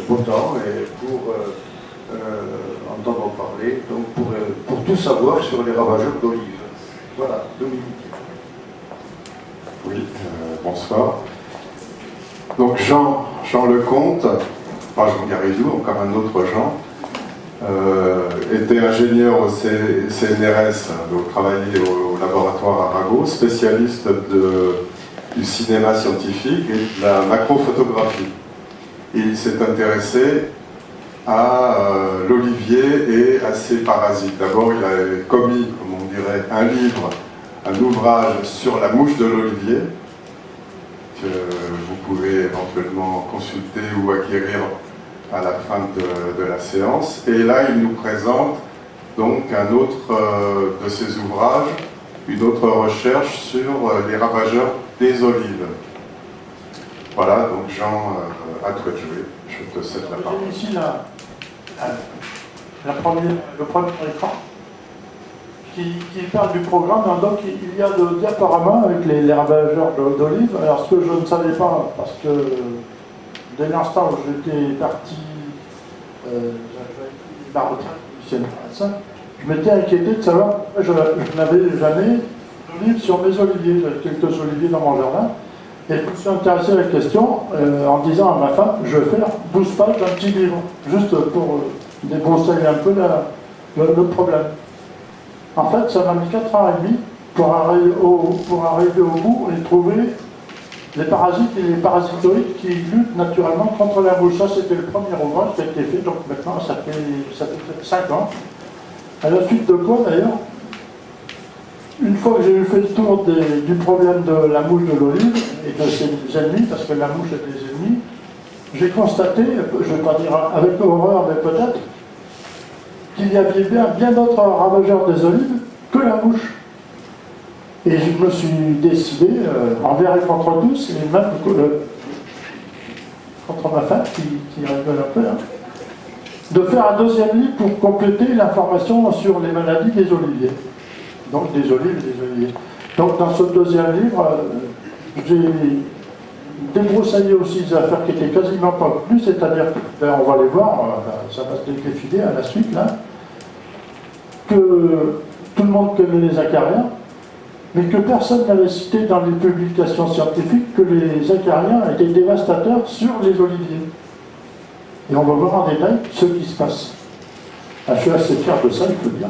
beau temps et pour entendre parler, donc pour tout savoir sur les ravageurs d'olives. Voilà, Dominique. Oui, bonsoir. Donc Jean Lecomte, pas Jean Garizou, encore un autre Jean, était ingénieur au CNRS, donc travaillait au laboratoire Arago, spécialiste du cinéma scientifique et de la macrophotographie. Et il s'est intéressé à l'olivier et à ses parasites. D'abord, il a commis, comme on dirait, un ouvrage sur la mouche de l'olivier, que vous pouvez éventuellement consulter ou acquérir à la fin de la séance. Et là, il nous présente donc un autre de ses ouvrages, une autre recherche sur les ravageurs des olives. Voilà, donc Jean, à toi de jouer. Je te cède la parole. Ici, le premier écran qui parle du programme. Donc, il y a le diaporama avec les ravageurs d'olives. Alors, ce que je ne savais pas, parce que dès l'instant où j'étais parti, ma retraite, je m'étais inquiété de savoir pourquoi je n'avais jamais d'olives sur mes oliviers. J'avais quelques oliviers dans mon jardin. Et je me suis intéressé à la question en disant à ma femme, je vais faire 12 pages d'un petit livre, juste pour débroussailler un peu le problème. En fait, ça m'a mis 4 ans et demi pour arriver au bout et trouver les parasites et les parasitoïdes qui luttent naturellement contre la mouche. Ça, c'était le premier ouvrage qui a été fait, donc maintenant, ça fait 5 ans. À la suite de quoi, d'ailleurs, une fois que j'ai fait le tour du problème de la mouche de l'olive et de ses ennemis, parce que la mouche a des ennemis, j'ai constaté, je ne vais pas dire avec horreur, mais peut-être, qu'il y avait bien d'autres ravageurs des olives que la mouche. Et je me suis décidé, envers et contre tous, et même contre ma femme, qui rigole un peu, hein, de faire un deuxième livre pour compléter l'information sur les maladies des oliviers. Donc des olives et des oliviers. Donc dans ce deuxième livre, j'ai débroussaillé aussi des affaires qui étaient quasiment pas connues, c'est-à-dire, on va les voir, ça va se défiler à la suite là, que tout le monde connaît les acariens, mais que personne n'avait cité dans les publications scientifiques que les acariens étaient dévastateurs sur les oliviers. Et on va voir en détail ce qui se passe. Je suis assez fier de ça, il faut dire.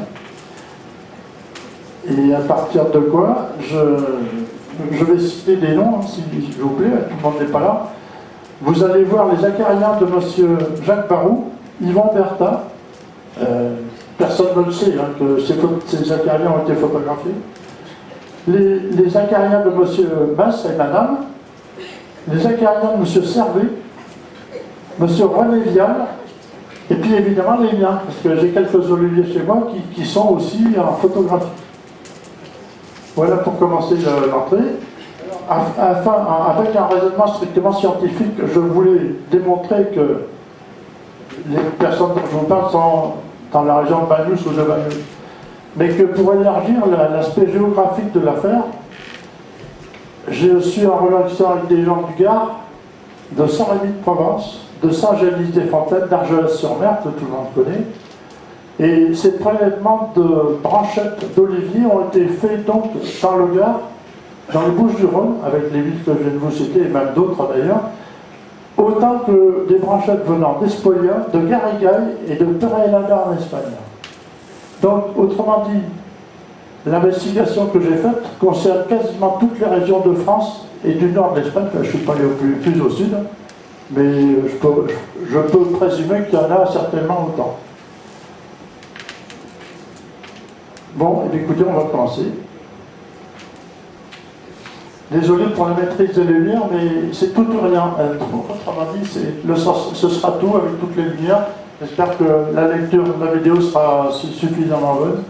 Et à partir de quoi, je vais citer des noms, hein, s'il vous plaît, tout le monde n'est pas là. Vous allez voir les acariens de M. Jacques Barou, Yvan Bertha. Personne ne le sait, hein, que ces acariens ont été photographiés. Les acariens de M. Masse et Madame. Les acariens de M. Servet. M. René Vial. Et puis évidemment les miens, parce que j'ai quelques oliviers chez moi qui sont aussi en photographie. Voilà pour commencer l'entrée. Avec un raisonnement strictement scientifique, je voulais démontrer que les personnes dont je vous parle sont dans la région de Bagnous ou de Bagnous. Mais que pour élargir l'aspect géographique de l'affaire, je suis en relation avec des gens du Gard, de Saint-Rémy-de-Provence, de Saint-Génis-des-Fontaines, d'Argelès-sur-Mer, que tout le monde connaît. Et ces prélèvements de branchettes d'olivier ont été faits donc dans le Gard, dans les Bouches-du-Rhône, avec les villes que je viens de vous citer, et même d'autres d'ailleurs, autant que des branchettes venant d'Espolia, de Garrigay et de Perelada en Espagne. Donc, autrement dit, l'investigation que j'ai faite concerne quasiment toutes les régions de France et du nord de l'Espagne. Je ne suis pas allé plus au sud, mais je peux présumer qu'il y en a certainement autant. Bon, écoutez, on va commencer. Désolé pour la maîtrise de la lumière, mais c'est tout ou rien. Autrement dit, ce sera tout avec toutes les lumières. J'espère que la lecture de la vidéo sera suffisamment bonne.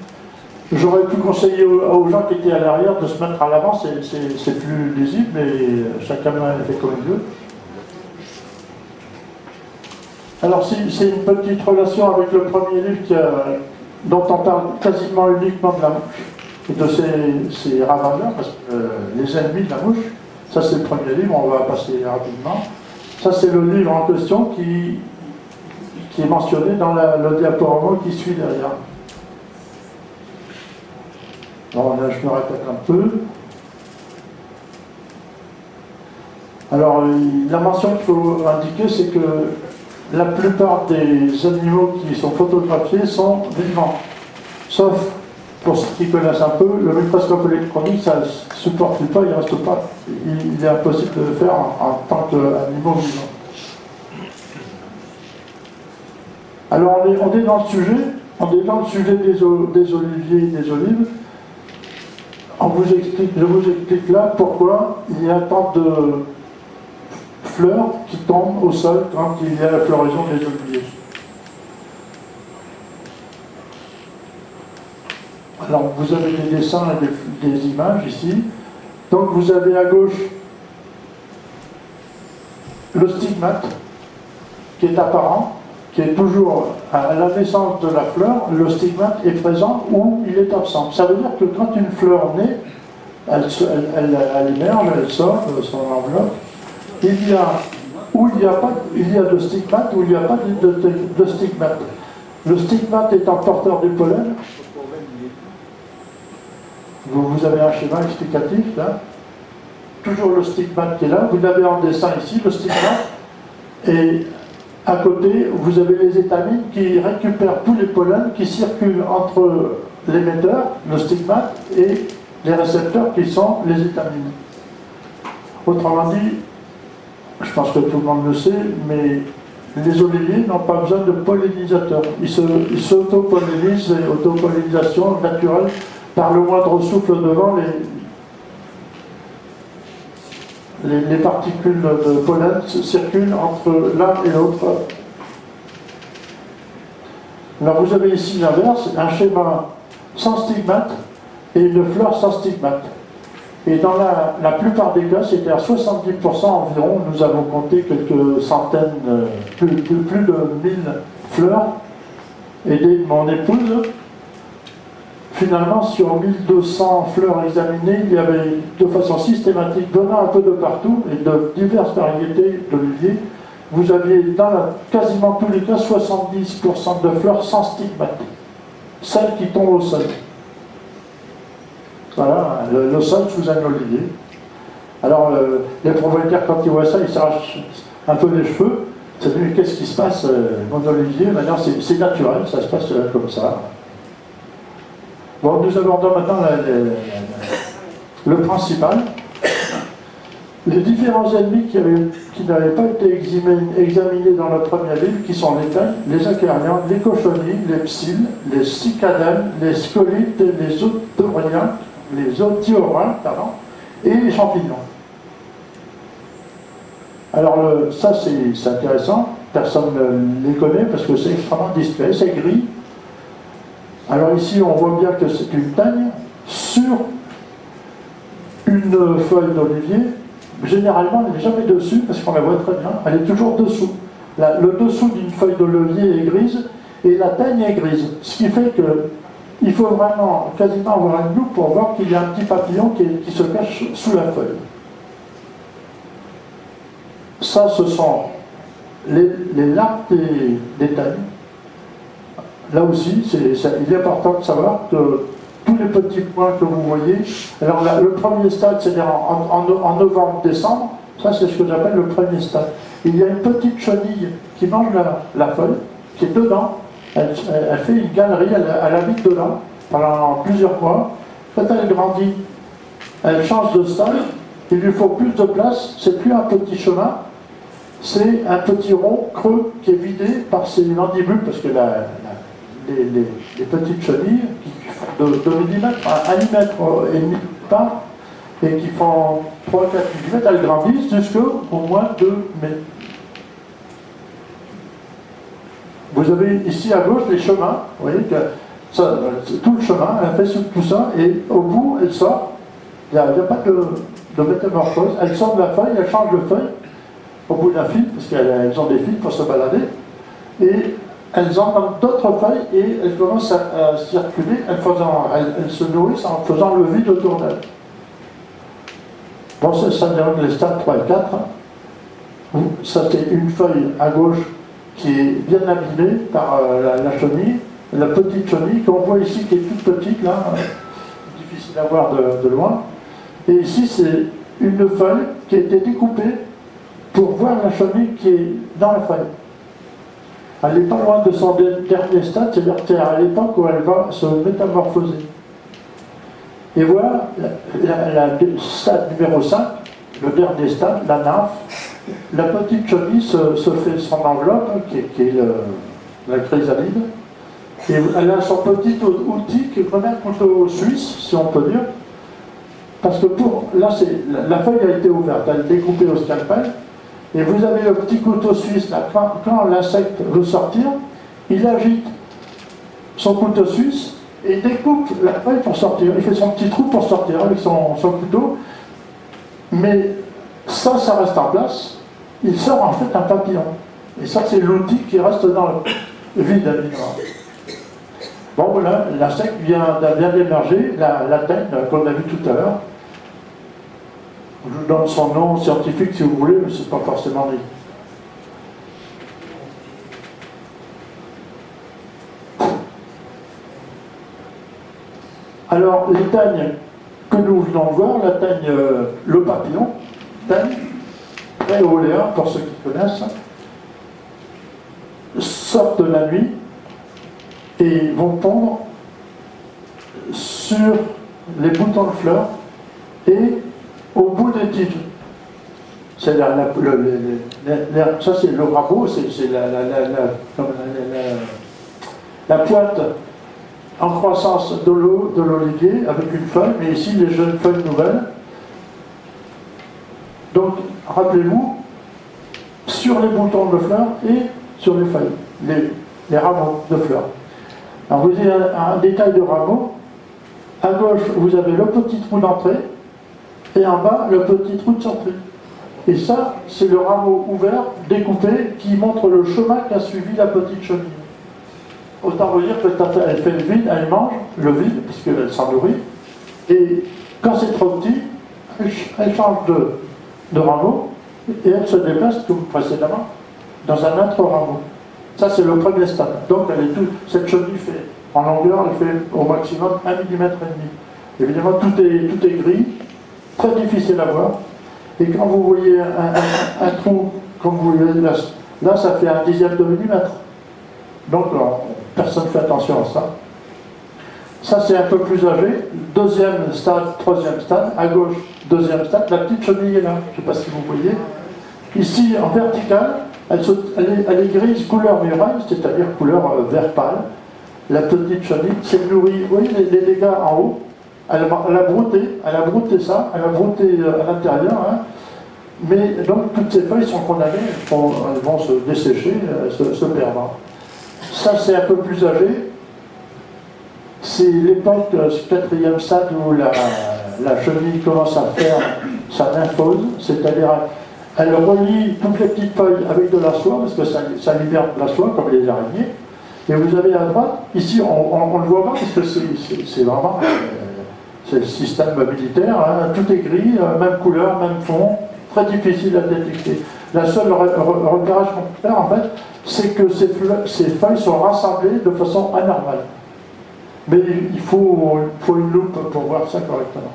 J'aurais pu conseiller aux gens qui étaient à l'arrière de se mettre à l'avant, c'est plus lisible, mais chacun fait comme il veut. Alors, c'est une petite relation avec le premier livre dont on parle quasiment uniquement de la mouche et de ses ravageurs, parce que les ennemis de la mouche, ça c'est le premier livre, on va passer rapidement. Ça c'est le livre en question qui qui est mentionné dans le diaporama qui suit derrière. Bon, là, je me répète un peu. Alors, la mention qu'il faut indiquer, c'est que la plupart des animaux qui sont photographiés sont vivants. Sauf, pour ceux qui connaissent un peu, le microscope électronique, ça ne supporte pas, il ne reste pas. Il est impossible de le faire en tant qu'animaux vivants. Alors, on est dans le sujet, des oliviers et des olives. Je vous explique là pourquoi il y a tant de fleurs qui tombent au sol quand il y a la floraison des oliviers. Alors, vous avez des dessins et des images ici. Donc, vous avez à gauche le stigmate qui est apparent, qui est toujours à la naissance de la fleur. Le stigmate est présent ou il est absent. Ça veut dire que quand une fleur naît, elle émerge, elle sort de son enveloppe. Il y a de stigmate ou il n'y a pas de stigmate. Le stigmate étant porteur du pollen, vous avez un schéma explicatif là, toujours le stigmate qui est là, vous l'avez en dessin ici, le stigmate, et à côté, vous avez les étamines qui récupèrent tous les pollens qui circulent entre l'émetteur, le stigmate, et les récepteurs qui sont les étamines. Autrement dit, je pense que tout le monde le sait, mais les oliviers n'ont pas besoin de pollinisateurs. Ils s'auto-pollinisent, et autopollinisation naturelle, par le moindre souffle de vent, les particules de pollen circulent entre l'un et l'autre. Alors vous avez ici l'inverse, un schéma sans stigmate et une fleur sans stigmate. Et dans la plupart des cas, c'était à 70% environ, nous avons compté quelques centaines, plus de 1000 fleurs, aidées de mon épouse. Finalement, sur 1200 fleurs examinées, il y avait de façon systématique, venant un peu de partout, et de diverses variétés d'oliviers, vous aviez dans quasiment tous les cas 70% de fleurs sans stigmate, celles qui tombent au sol. Voilà, le sol sous un olivier. Alors, les propriétaires, quand ils voient ça, ils s'arrachent un peu les cheveux. Ils se disent, mais qu'est-ce qui se passe, mon olivier? Maintenant, c'est naturel, ça se passe comme ça. Bon, nous abordons maintenant le principal. Les différents ennemis qui n'avaient pas été examinés dans le premier livre, qui sont les tailles, les acariens, les cochonniers, les psylles, les cicadelles, les scolites, les otiorins, et les champignons. Alors ça c'est intéressant, personne ne les connaît parce que c'est extrêmement discret, c'est gris. Alors ici on voit bien que c'est une teigne sur une feuille d'olivier. Généralement elle n'est jamais dessus parce qu'on la voit très bien, elle est toujours dessous. Le dessous d'une feuille d'olivier est grise et la teigne est grise, ce qui fait que il faut vraiment quasiment avoir une loupe pour voir qu'il y a un petit papillon qui se cache sous la feuille. Ça, ce sont les larves des teignes. Là aussi, il est important de savoir que tous les petits points que vous voyez, alors le premier stade, c'est-à-dire en novembre-décembre, ça c'est ce que j'appelle le premier stade. Il y a une petite chenille qui mange la feuille, qui est dedans. Elle fait une galerie, elle habite dedans pendant plusieurs mois. Quand elle grandit, elle change de stade, il lui faut plus de place, c'est plus un petit chemin, c'est un petit rond creux qui est vidé par ses mandibules, parce que les petites chenilles qui font de millimètres à 1 millimètre et demi de part, et qui font 3-4 mm, elles grandissent jusqu'au moins 2 mètres. Vous avez ici à gauche les chemins, vous voyez que tout le chemin, elle fait tout ça, et au bout, elle sort. Il n'y a pas de métamorphose. Elle sort de la feuille, elle change de feuille, au bout d'un fil, parce qu'elles ont des fils pour se balader, et elles entrent dans d'autres feuilles, et elles commencent à circuler, elles se nourrissent en faisant le vide autour d'elles. Bon, ça donne les stades 3 et 4. Ça, c'est une feuille à gauche qui est bien abîmée par la chenille, la petite chenille qu'on voit ici qui est toute petite, là, difficile à voir de loin. Et ici, c'est une feuille qui a été découpée pour voir la chenille qui est dans la feuille. Elle n'est pas loin de son dernier stade, c'est-à-dire à l'époque où elle va se métamorphoser. Et voilà le stade numéro 5, le dernier stade, la nymphe. La petite chenille se fait son enveloppe, qui est la chrysalide. Et elle a son petit outil qui est comme un couteau suisse, si on peut dire. Parce que là, la feuille a été ouverte, elle est découpée au scalpel. Et vous avez le petit couteau suisse, là, quand l'insecte veut sortir, il agite son couteau suisse et découpe la feuille pour sortir. Il fait son petit trou pour sortir avec son couteau. Mais ça reste en place. Il sort en fait un papillon. Et ça, c'est l'outil qui reste dans le vide. Bon, voilà, l'insecte vient d'émerger, la teigne qu'on a vu tout à l'heure. Je vous donne son nom scientifique si vous voulez, mais ce n'est pas forcément dit. Alors, les teignes que nous venons de voir, la teigne, le papillon, teigne, très oléen pour ceux qui connaissent, sortent la nuit et vont pondre sur les boutons de fleurs et au bout des tiges. C'est ça c'est le rabot, c'est la pointe en croissance de l'olivier avec une feuille, mais ici les jeunes feuilles nouvelles. Donc rappelez-vous, sur les boutons de fleurs et sur les feuilles, les rameaux de fleurs. Alors vous avez un détail de rameau. À gauche, vous avez le petit trou d'entrée et en bas, le petit trou de sortie. Et ça, c'est le rameau ouvert, découpé, qui montre le chemin qu'a suivi la petite chenille. Autant vous dire que elle fait le vide, elle mange le vide, puisqu'elle s'en nourrit. Et quand c'est trop petit, elle change de rameau et elle se déplace, comme précédemment, dans un autre rameau. Ça, c'est le premier stade. Donc, cette chenille fait, en longueur, elle fait au maximum 1,5 mm. Évidemment, tout est gris, très difficile à voir. Et quand vous voyez un trou, comme vous voyez là, ça fait 1/10 de millimètre. Donc, personne ne fait attention à ça. Ça, c'est un peu plus âgé. Deuxième stade, troisième stade. À gauche, deuxième stade. La petite chenille est là. Je ne sais pas si vous voyez. Ici, en verticale, elle est grise couleur muraille, c'est-à-dire couleur vert pâle. La petite chenille s'est nourrie. Vous voyez les dégâts en haut. Elle a brouté ça, elle a brouté à l'intérieur. Hein. Mais donc, toutes ces feuilles sont condamnées, elles vont se dessécher, se perdre. Ça, c'est un peu plus âgé. C'est l'époque, ce 4e stade où la chenille commence à faire sa nymphose, c'est-à-dire elle relie toutes les petites feuilles avec de la soie, parce que ça libère de la soie, comme les araignées. Et vous avez à droite, ici, on ne le voit pas, parce que c'est vraiment... c'est le système militaire, hein, tout est gris, même couleur, même fond, très difficile à détecter. La seule repérage qu'on peut faire, en fait, c'est que ces feuilles sont rassemblées de façon anormale. Mais il faut une loupe pour voir ça correctement.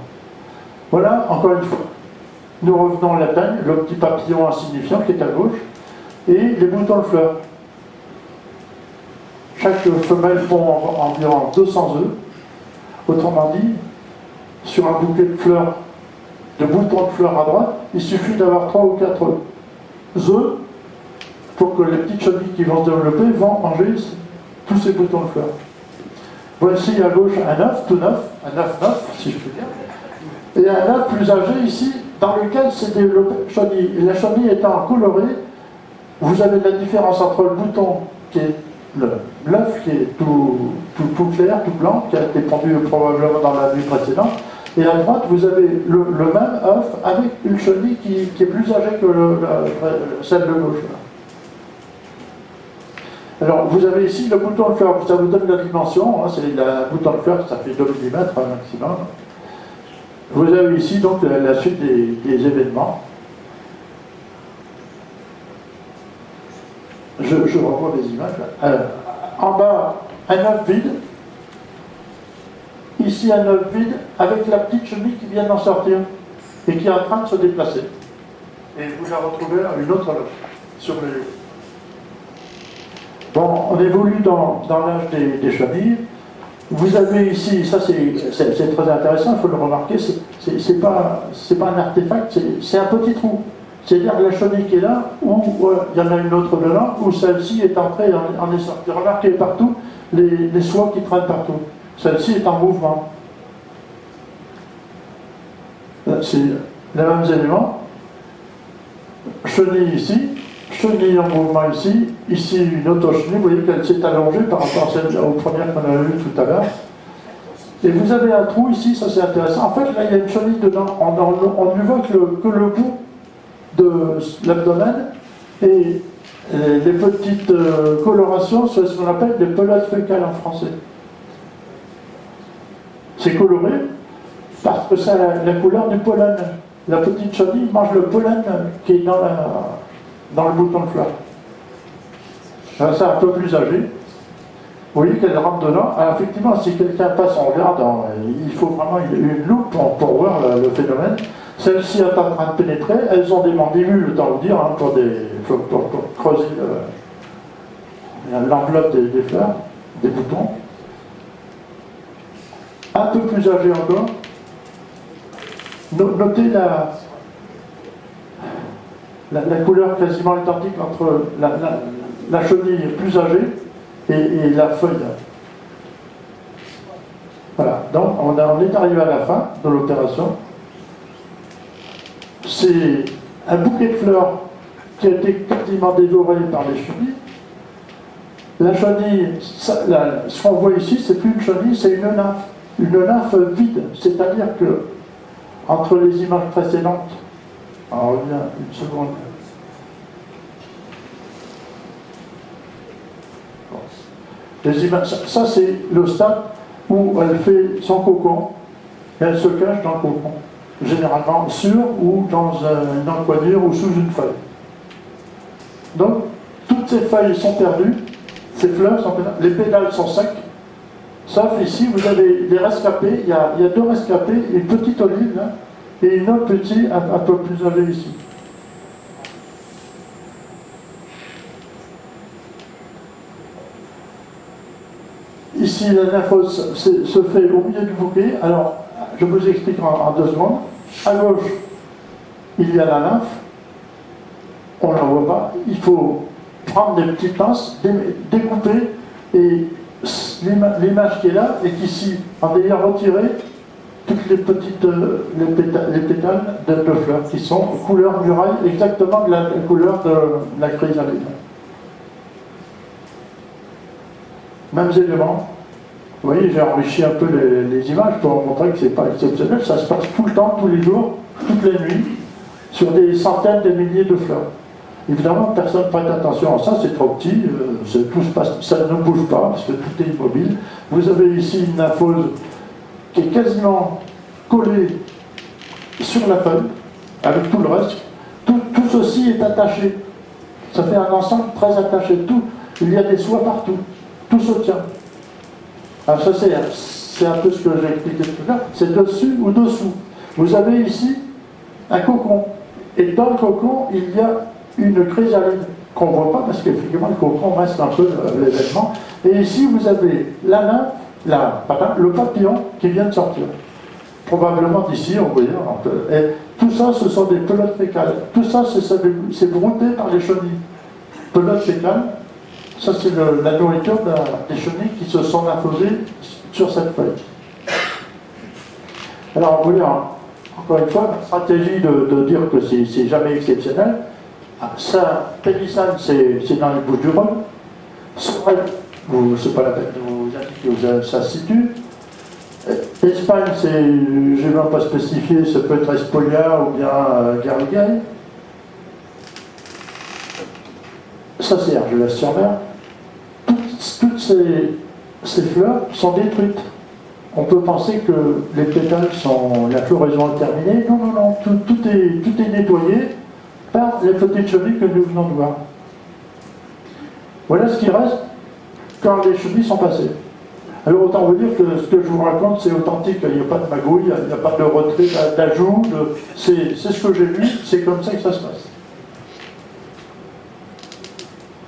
Voilà, encore une fois. Nous revenons à la teigne, le petit papillon insignifiant qui est à gauche, et les boutons de fleurs. Chaque femelle pond environ 200 œufs. Autrement dit, sur un bouquet de fleurs, de boutons de fleurs à droite, il suffit d'avoir 3 ou 4 œufs pour que les petites chenilles qui vont se développer vont manger tous ces boutons de fleurs. Voici à gauche un œuf, tout neuf, un œuf neuf, si je peux dire, et un œuf plus âgé ici, dans lequel s'est développée la chenille. Et la chenille étant colorée, vous avez la différence entre le bouton qui est l'œuf qui est tout clair, tout blanc, qui a été pondu probablement dans la nuit précédente, et à droite vous avez le même œuf avec une chenille qui est plus âgée que celle de gauche. Alors vous avez ici le bouton de fleur, ça vous donne la dimension, hein, c'est le bouton de fleur, ça fait 2 mm maximum. Vous avez ici donc la suite des événements. Je je reprends les images. En bas, un œuf vide. Ici, un œuf vide avec la petite chenille qui vient d'en sortir et qui est en train de se déplacer. Et vous la retrouvez à une autre œuf sur le. Bon, on évolue dans l'âge des chenilles. Vous avez ici, ça c'est très intéressant, il faut le remarquer, c'est pas un artefact, c'est un petit trou. C'est-à-dire la chenille qui est là, ou il y en a une autre dedans, où celle-ci est entrée et en est sortie. Remarquez partout les soies qui traînent partout. Celle-ci est en mouvement. C'est les mêmes éléments. Chenille ici, chenille en mouvement ici, ici une autre chenille, vous voyez qu'elle s'est allongée par rapport à celle aux premières qu'on avait vues tout à l'heure. Et vous avez un trou ici, ça c'est intéressant. En fait, là, il y a une chenille dedans. On ne voit que le bout de l'abdomen et les petites colorations, c'est ce qu'on appelle des pelotes fécales en français. C'est coloré parce que c'est la couleur du pollen. La petite chenille mange le pollen qui est dans le bouton de fleur. Alors, c'est un peu plus âgé. Vous voyez qu'elle rentre dedans. Alors, effectivement, si quelqu'un passe en regardant, il faut vraiment une loupe pour voir le phénomène. Celle-ci est en train de pénétrer. Elles ont des mandibules, autant vous dire, hein, pour creuser l'enveloppe des fleurs, des boutons. Un peu plus âgé encore. Notez la couleur quasiment identique entre la chenille plus âgée et la feuille. Voilà, donc on est arrivé à la fin de l'opération. C'est un bouquet de fleurs qui a été quasiment dévoré par les chenilles. La chenille, ce qu'on voit ici, c'est plus une chenille, c'est une nymphe. Une nymphe vide, c'est-à-dire que entre les images précédentes, on revient une seconde. Les images, ça c'est le stade où elle fait son cocon et elle se cache dans le cocon, généralement sur ou dans une encoignure ou sous une feuille. Donc, toutes ces feuilles sont perdues, ces fleurs sont perdues, les pétales sont secs. Sauf ici, vous avez les rescapés, il y a deux rescapés, une petite olive là, et une autre petite, un peu plus âgée ici. Ici, la nymphose se fait au milieu du bouquet. Alors, je vous explique en 2 secondes. À gauche, il y a la nymphe. On ne la voit pas. Il faut prendre des petites pinces, découper, et l'image qui est là est ici, en ayant retiré toutes les petites les pétales de fleurs qui sont couleur muraille, exactement de la couleur de la chrysalide. Mêmes éléments. Vous voyez, j'ai enrichi un peu les images pour montrer que ce n'est pas exceptionnel. Ça se passe tout le temps, tous les jours, toutes les nuits, sur des centaines de milliers de fleurs. Évidemment, personne ne prête attention à ça, c'est trop petit, tout se passe, ça ne bouge pas parce que tout est immobile. Vous avez ici une nymphose qui est quasiment collée sur la feuille, avec tout le reste. Tout ceci est attaché. Ça fait un ensemble très attaché. Il y a des soies partout. Tout se tient. Alors ça, c'est un peu ce que j'ai expliqué tout à l'heure. C'est dessus ou dessous. Vous avez ici un cocon. Et dans le cocon, il y a une chrysalide qu'on ne voit pas parce qu'effectivement le cocon reste un peu l'événement. Et ici, vous avez la nymphe, le papillon qui vient de sortir. Probablement d'ici, on voit. Et tout ça, ce sont des pelotes fécales. Tout ça, c'est brouté par les chenilles. Pelotes fécales, ça c'est la nourriture des chenilles qui se sont imposées sur cette feuille. Alors, vous voyez, encore une fois, la stratégie de dire que c'est jamais exceptionnel. Ça, Pénissane, c'est dans les Bouches-du-Rhône. Sorel, c'est pas la peine de vous indiquer où ça se situe. Espagne, je ne vais même pas spécifier, ça peut être Espolia ou bien Garrigues. Ça, c'est Argelès-sur-Mer. Toutes ces fleurs sont détruites. On peut penser que les pétales sont, la floraison est terminée. Non, non, non, tout est nettoyé par les petites chenilles que nous venons de voir. Voilà ce qui reste quand les chenilles sont passées. Alors autant vous dire que ce que je vous raconte, c'est authentique, il n'y a pas de magouille, il n'y a pas de retrait, d'ajout, c'est ce que j'ai vu, c'est comme ça que ça se passe.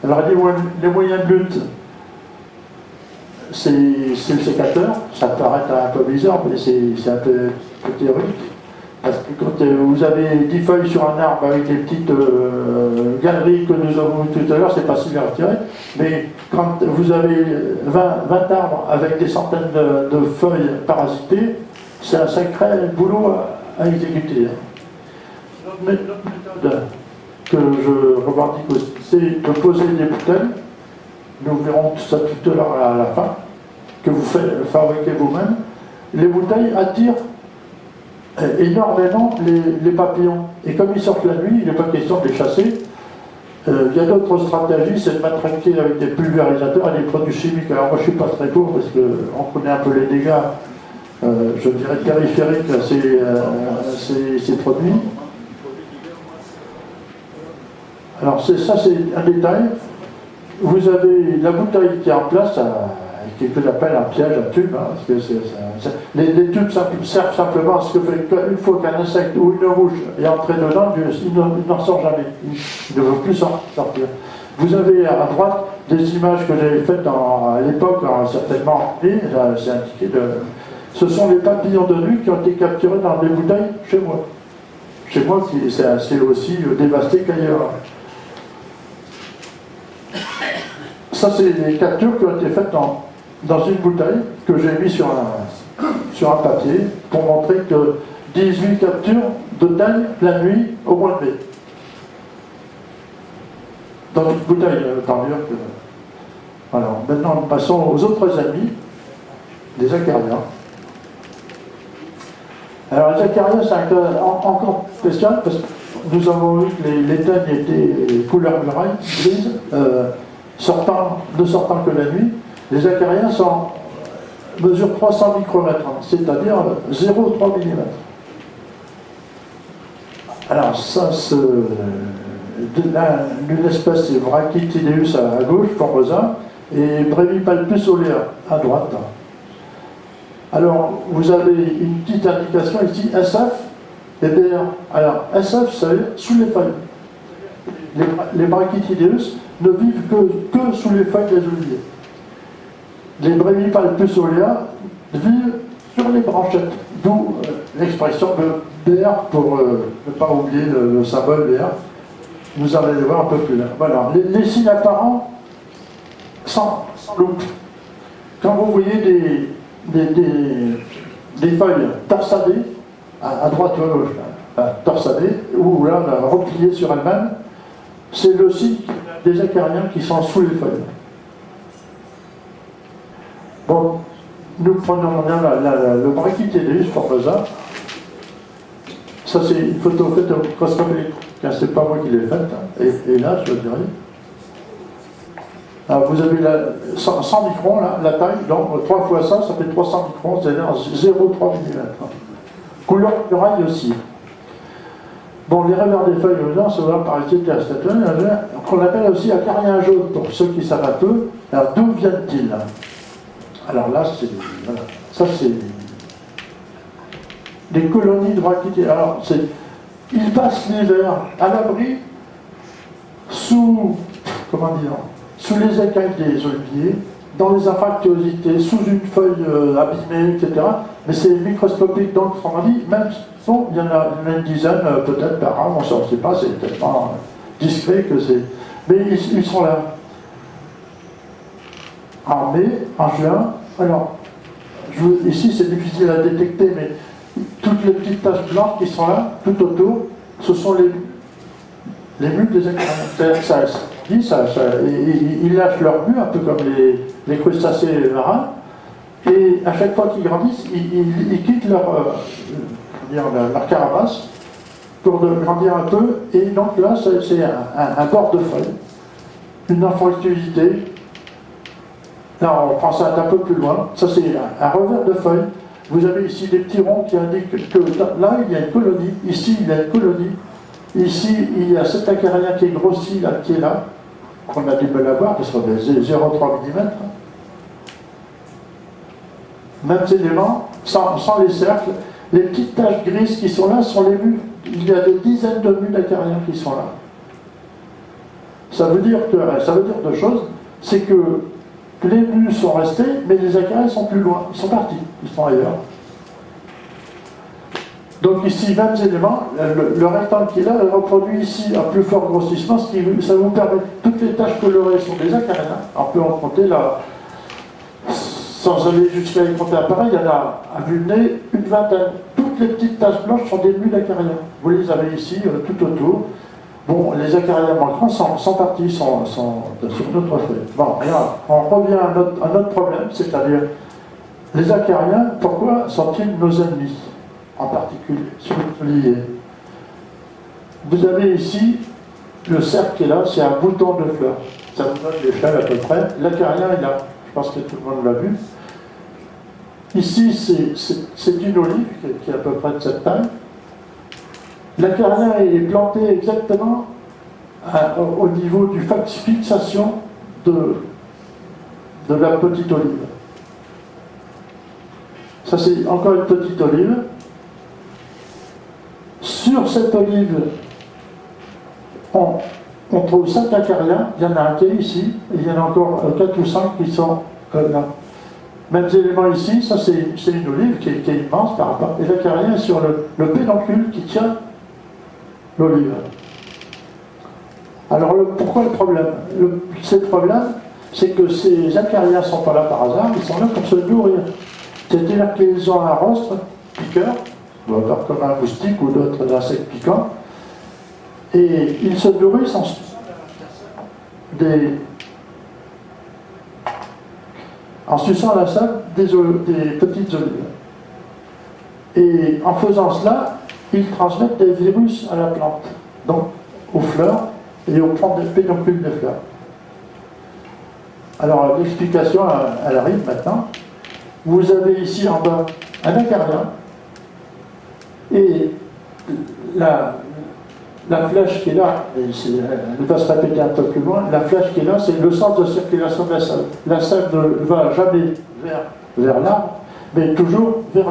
Alors les moyens de lutte, c'est le sécateur, ça paraît un peu bizarre, mais c'est un peu théorique. Parce que quand vous avez 10 feuilles sur un arbre avec des petites galeries que nous avons vues tout à l'heure, c'est pas si bien retiré. Mais quand vous avez 20 arbres avec des centaines de feuilles parasitées, c'est un sacré boulot à exécuter. Notre méthode que je revendique aussi, c'est de poser des bouteilles. Nous verrons tout ça tout à l'heure à la fin, que vous fabriquez vous-même. Les bouteilles attirent énormément les papillons. Et comme ils sortent la nuit, il n'est pas question de les chasser. Il y a d'autres stratégies, c'est de matraquer avec des pulvérisateurs et des produits chimiques. Alors moi je ne suis pas très pour parce qu'on connaît un peu les dégâts, je dirais périphériques à ces produits. Alors ça c'est un détail. Vous avez la bouteille qui est en place, qui est ce que j'appelle un piège à tube, hein, parce que les tubes servent simplement à ce que une fois qu'un insecte ou une mouche est entré dedans, il n'en sort jamais, il ne veut plus sortir. Vous avez à droite des images que j'avais faites à l'époque, certainement, c'est indiqué, ce sont les papillons de nuit qui ont été capturés dans des bouteilles chez moi. Chez moi, c'est aussi dévasté qu'ailleurs. Ça, c'est des captures qui ont été faites dans une bouteille que j'ai mis sur un papier pour montrer que 18 captures de dingue la nuit au mois de mai. Dans une bouteille, tant mieux que... Voilà. Maintenant, nous passons aux autres amis, les acariens. Alors, les acariens, c'est un cas encore spécial parce que nous avons vu que les daignes étaient couleur muraille, grise, ne sortant que la nuit. Les acariens mesurent 300 micromètres, c'est-à-dire 0,3 mm. Alors ça, une espèce, c'est Brachytideus à gauche, Formosa, et Brevipalpus olea à droite. Alors, vous avez une petite indication ici, SF et BR. Alors, SF, ça veut dire sous les feuilles. Les Brachytideus ne vivent que sous les feuilles des oliviers. Les Brevipalpus olea vivent sur les branchettes, d'où l'expression de BR pour ne pas oublier le symbole BR. Vous allez le voir un peu plus là. Voilà. Les signes apparents sans loupe. Quand vous voyez des feuilles torsadées, à droite ou à gauche, torsadées, ou là, repliées sur elles-mêmes, c'est le signe des acariens qui sont sous les feuilles. Bon, nous prenons bien le Brachytideus Formosa. Ça, c'est une photo faite au microscope électrique. C'est pas moi qui l'ai faite. Et là, je dirais. Alors, vous avez 100 microns, là, la taille. Donc, 3 fois ça, ça fait 300 microns, c'est-à-dire 0,3 mm. Couleur muraille aussi. Bon, les revers des feuilles dedans, ça va par ici, qu'on appelle aussi acariens jaunes, pour ceux qui savent un peu. Alors, d'où viennent-ils? Alors là, voilà. Ça, c'est des colonies de Brachytideus. Alors, ils passent l'hiver à l'abri sous les écailles des oliviers, dans les infractuosités, sous une feuille abîmée, etc. Mais c'est microscopique, donc on dit, même il y en a une dizaine peut-être par an, on ne sait pas, c'est tellement discret que c'est... Mais ils sont là. En mai, en juin, alors, ici c'est difficile à détecter, mais toutes les petites taches blanches qui sont là, tout autour, ce sont les mues des acariens. Ils lâchent leur mue, un peu comme les crustacés marins, et à chaque fois qu'ils grandissent, ils quittent leur carapace pour grandir un peu, et donc là, c'est un bord de feuille, une infructuosité. Là, on prend ça un peu plus loin. Ça, c'est un revers de feuille. Vous avez ici des petits ronds qui indiquent que là, il y a une colonie. Ici, il y a une colonie. Ici, il y a cet acarien qui est grossi, là, qui est là. qu'on a du mal à voir, parce qu'on est 0,3 mm. Mêmes éléments, sans les cercles. Les petites taches grises qui sont là sont les mues. Il y a des dizaines de mues d'acariens qui sont là. Ça veut dire deux choses. C'est que les mues sont restées, mais les acariens sont plus loin. Ils sont partis, ils sont ailleurs. Donc ici, mêmes éléments, le rectangle qui est là, est reproduit ici à plus fort grossissement, ça vous permet, toutes les taches colorées sont des acariens. On peut en compter là, sans aller jusqu'à les compter à pareil, il y en a à vue de nez une vingtaine. Toutes les petites taches blanches sont des mues d'acariens. Vous les avez ici, tout autour. Bon, les acariens manquants sont partis, sont sur notre feuille. Bon, regarde, on revient à notre problème, c'est-à-dire, les acariens, pourquoi sont-ils nos ennemis, en particulier, sur le lié? Vous avez ici, le cercle qui est là, c'est un bouton de fleur. Ça vous donne l'échelle à peu près. L'acarien est là, je pense que tout le monde l'a vu. Ici, c'est une olive qui est à peu près de cette taille. L'acarien est planté exactement au niveau du fixation de la petite olive. Ça, c'est encore une petite olive. Sur cette olive, on trouve 5 acariens. Il y en a un qui est ici, et il y en a encore 4 ou 5 qui sont là. Mêmes éléments ici, ça c'est une olive qui est immense par rapport. Et l'acarien est sur le pédoncule qui tient l'olive. Alors pourquoi le problème? C'est le problème, c'est que ces acariens ne sont pas là par hasard, ils sont là pour se nourrir. C'est-à-dire qu'ils ont un rostre piqueur, comme un moustique ou d'autres insectes piquants, et ils se nourrissent en suçant la sable des petites olives. Et en faisant cela, ils transmettent des virus à la plante, donc aux fleurs et aux pédoncules des fleurs. Alors l'explication, elle arrive maintenant. Vous avez ici en bas un acarien, et la flèche qui est là, elle va se répéter un peu plus loin, la flèche qui est là, c'est le centre de circulation de la sable. La sable ne va jamais vers l'arbre, mais toujours vers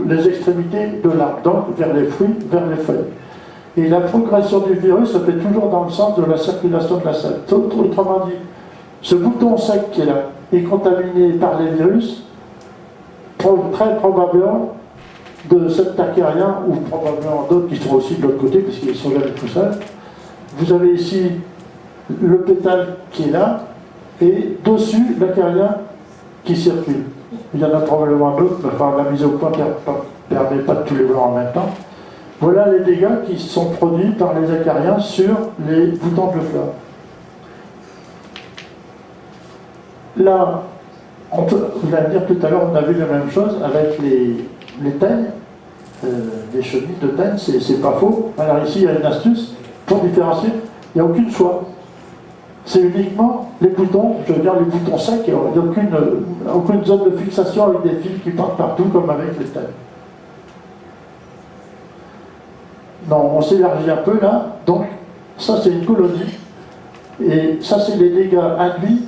les extrémités de l'arbre, donc vers les fruits, vers les feuilles. Et la progression du virus se fait toujours dans le sens de la circulation de la sable. Autrement dit, ce bouton sec qui est là est contaminé par les virus, très probablement de cet acarien, ou probablement d'autres qui sont aussi de l'autre côté, puisqu'ils sont jamais tout seuls. Vous avez ici le pétale qui est là, et dessus l'acarien qui circule. Il y en a probablement d'autres, mais enfin, la mise au point ne permet pas de tous les voir en même temps. Voilà les dégâts qui sont produits par les acariens sur les boutons de fleurs. Là, vous allez me dire tout à l'heure, on a vu la même chose avec les teignes, les chenilles de teigne, c'est pas faux. Alors ici, il y a une astuce pour différencier, il n'y a aucune soie. C'est uniquement les boutons, je veux dire les boutons secs, il n'y a aucune zone de fixation avec des fils qui partent partout comme avec les teignes. Non, on s'élargit un peu là, donc ça c'est une colonie, et ça c'est les dégâts induits.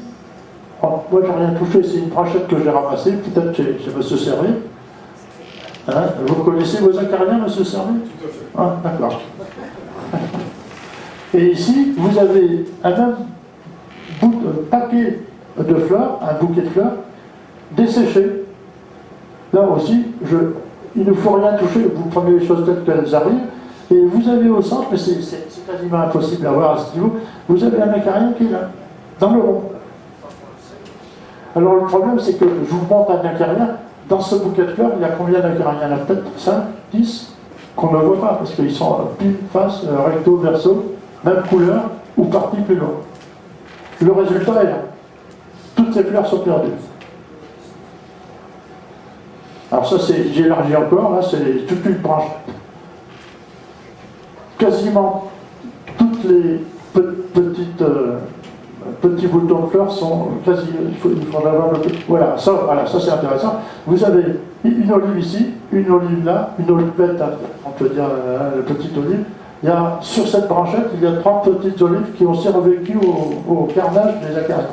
Moi j'ai rien touché, c'est une brochette que j'ai ramassée, peut-être chez M. Servet. Hein, vous connaissez vos acariens, M. Servet? Tout à fait. Ah, d'accord. Et ici, vous avez un même paquet de fleurs, un bouquet de fleurs, desséché. Là aussi, il ne faut rien toucher, vous prenez les choses telles qu'elles arrivent, et vous avez au centre, mais c'est quasiment impossible à voir à ce niveau, vous avez un acarien qui est là, dans le rond. Alors le problème, c'est que je vous montre un acarien, dans ce bouquet de fleurs, il y a combien d'acariens? Il y en a peut-être 5, 10, qu'on ne voit pas, parce qu'ils sont pile, face, recto, verso, même couleur, ou partie plus loin. Le résultat est là. Toutes ces fleurs sont perdues. Alors ça, j'élargis encore, là, c'est toute une branche. Quasiment toutes les petits boutons de fleurs sont quasi... Il faut en avoir le... Voilà, ça c'est intéressant. Vous avez une olive ici, une olive là, une olivette, on peut dire la petite olive, Il y a, sur cette branchette, il y a 3 petites olives qui ont survécu au carnage des acariens.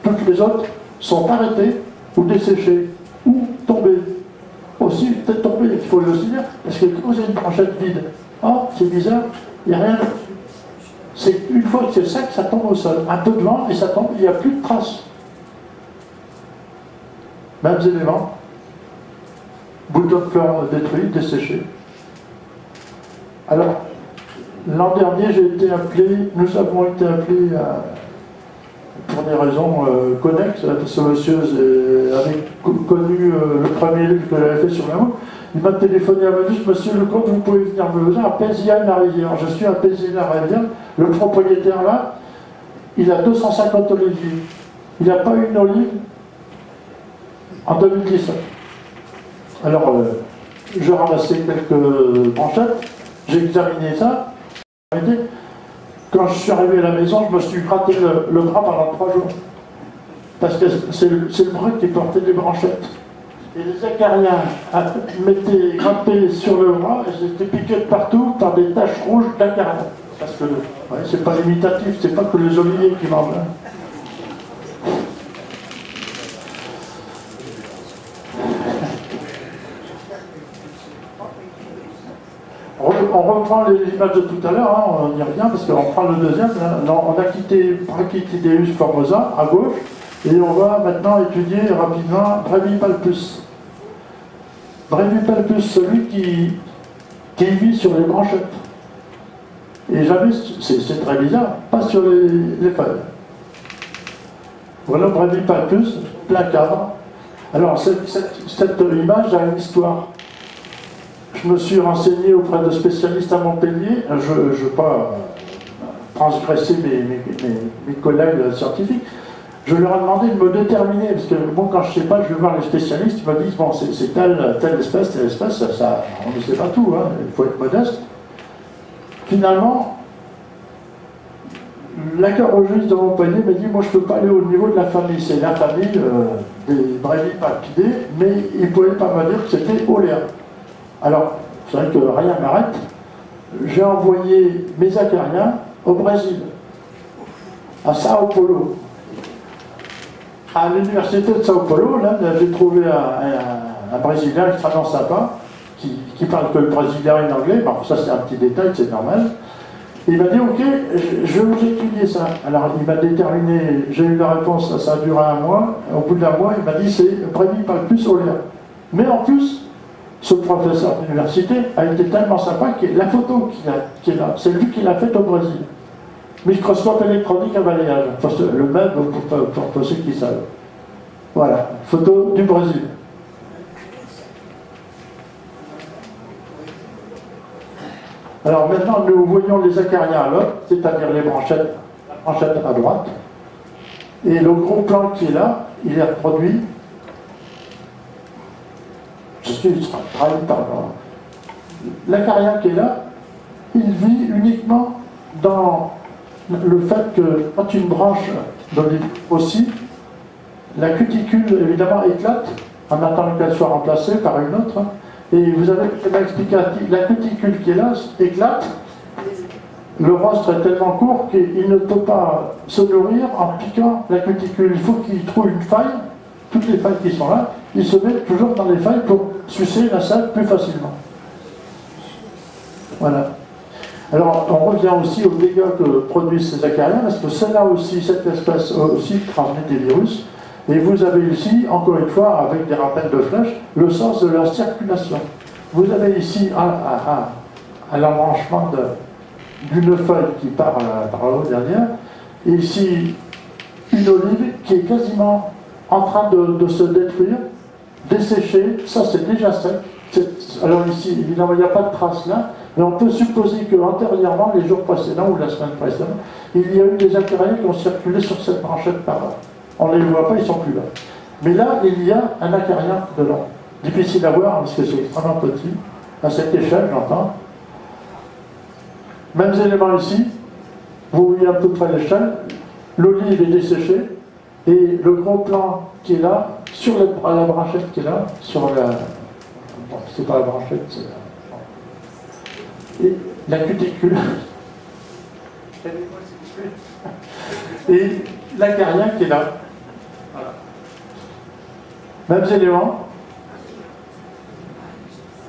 Toutes les autres sont arrêtées ou desséchées ou tombées. Aussi, peut-être tombées, il faut le aussi dire, parce que quand vous avez une branchette vide, oh, c'est bizarre, il n'y a rien. C'est une fois que c'est sec, ça tombe au sol. Un peu de vent et ça tombe, il n'y a plus de traces. Mêmes éléments. Boutons de fleurs détruits, desséchés. Alors, l'an dernier, j'ai été appelé, nous avons été appelés pour des raisons connexes. Ce monsieur avait connu le premier livre que j'avais fait sur l'amour. Il m'a téléphoné à m'a dit, monsieur Lecomte, vous pouvez venir me voir à Pézières-la-Rivière. Je suis à Pézières-la-Rivière. Le propriétaire là, il a 250 oliviers. Il n'a pas une olive en 2017. Alors, je ramassais quelques branchettes, j'ai examiné ça. Quand je suis arrivé à la maison, je me suis gratté le bras pendant 3 jours. Parce que c'est le bras qui portait les branchettes. Et les acariens m'étaient grimpés sur le bras et j'étais piqué de partout par des taches rouges d'acariens. Parce que ouais, c'est pas limitatif, c'est pas que les oliviers qui mangent. On reprend les images de tout à l'heure, hein, on y revient parce qu'on prend le deuxième. Là, on a quitté Brachytideus formosa à gauche et on va maintenant étudier rapidement Brevipalpus. Brevipalpus, celui qui vit sur les branchettes. Et jamais, c'est très bizarre, pas sur les feuilles. Voilà Brevipalpus, plein cadre. Alors cette image a une histoire. Je me suis renseigné auprès de spécialistes à Montpellier. Je ne veux pas transgresser mes collègues scientifiques. Je leur ai demandé de me déterminer, parce que bon, quand je ne sais pas, je vais voir les spécialistes, ils me disent, bon, c'est telle espèce, ça, on ne sait pas tout, hein, il faut être modeste. Finalement, l'acarogiste de Montpellier m'a dit, moi je ne peux pas aller au niveau de la famille, c'est la famille des Brevipalpidae, mais il ne pouvait pas me dire que c'était Oléa. Alors, c'est vrai que rien m'arrête, j'ai envoyé mes acariens au Brésil, à Sao Paulo. À l'université de Sao Paulo, là, j'ai trouvé un Brésilien extrêmement sympa, qui parle que le brésilien et l'anglais, bon, ça c'est un petit détail, c'est normal. Il m'a dit, ok, je vais vous étudier ça. Alors il m'a déterminé, j'ai eu la réponse, ça a duré 1 mois, au bout d'1 mois, il m'a dit, c'est Brevipalpus olea. Mais en plus, ce professeur d'université a été tellement sympa que la photo qui est là, c'est lui qui l'a faite au Brésil. Microscope électronique à balayage. Enfin, le même pour ceux qui savent. Voilà, photo du Brésil. Alors maintenant, nous voyons les acariens à l'autre, c'est-à-dire les branchettes, la branchette à droite. Et le gros plan qui est là, il est reproduit. Je suis trahi par l'acarien qui est là, il vit uniquement dans le fait que quand une branche d'olive aussi, la cuticule évidemment éclate en attendant qu'elle soit remplacée par une autre. Et vous avez l'explicatif, la cuticule qui est là éclate, le rostre est tellement court qu'il ne peut pas se nourrir en piquant la cuticule. Il faut qu'il trouve une faille, toutes les failles qui sont là, il se met toujours dans les failles pour sucer la sève plus facilement. Voilà. Alors, on revient aussi aux dégâts que produisent ces acariens, parce que celle-là aussi, cette espèce aussi transmet des virus. Et vous avez ici, encore une fois, avec des rappels de flèches, le sens de la circulation. Vous avez ici à l'embranchement d'une feuille qui part par là-haut derrière, et ici une olive qui est quasiment en train de se détruire, dessécher, ça c'est déjà sec. Alors ici, évidemment, il n'y a pas de trace là, mais on peut supposer qu'antérieurement, les jours précédents ou la semaine précédente, il y a eu des acariens qui ont circulé sur cette branchette par là. On ne les voit pas, ils ne sont plus là. Mais là, il y a un acarien dedans. Difficile à voir parce que c'est extrêmement petit, à cette échelle, j'entends. Mêmes éléments ici, vous voyez à peu près l'échelle, l'olive est desséchée, et le gros plan qui est là, sur la branchette qui est là, sur la... Bon, c'est pas la branchette, c'est la... Et la cuticule, et l'acarien qui est là. Voilà. Mêmes éléments.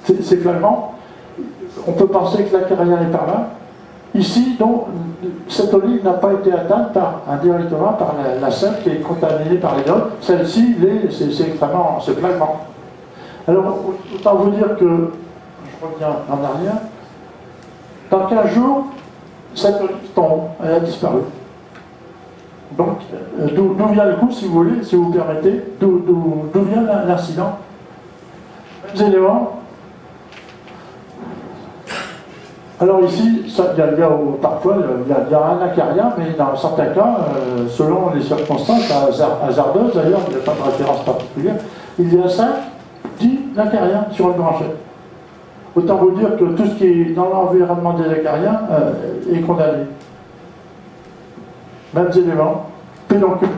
C'est flagrant. On peut penser que l'acarien est par là. Ici, donc, cette olive n'a pas été atteinte indirectement par la sève qui est contaminée par les notes. Celle-ci, c'est extrêmement, c'est flagrant. Alors, autant vous dire que, je reviens en arrière, dans 15 jours, cette olive tombe, elle a disparu. Donc, d'où vient le coup, si vous voulez, si vous permettez, d'où vient l'incident? Les éléments. Alors ici, parfois, il y a un acarien, mais dans certains cas, selon les circonstances hasardeuses, d'ailleurs, il n'y a pas de référence particulière, il y a 10 acariens sur une branchette. Autant vous dire que tout ce qui est dans l'environnement des acariens est condamné. Mêmes éléments, pédoncule,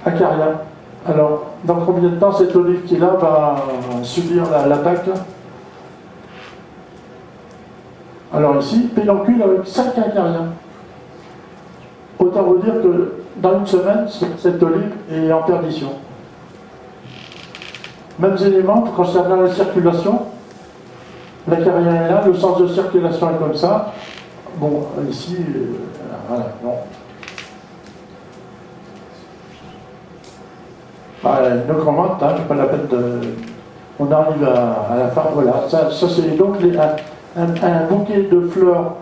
acarien. Alors, dans combien de temps cette olive qui est là va subir l'attaque? Alors ici, pédoncule avec 5 acariens. Autant vous dire que dans une semaine, cette olive est en perdition. Mêmes éléments concernant la circulation. L'acarien est là, le sens de circulation est comme ça. Bon, ici, voilà, bon. Une augmente, hein, pas la peine de... On arrive à la fin, voilà. Ça c'est donc un bouquet de fleurs,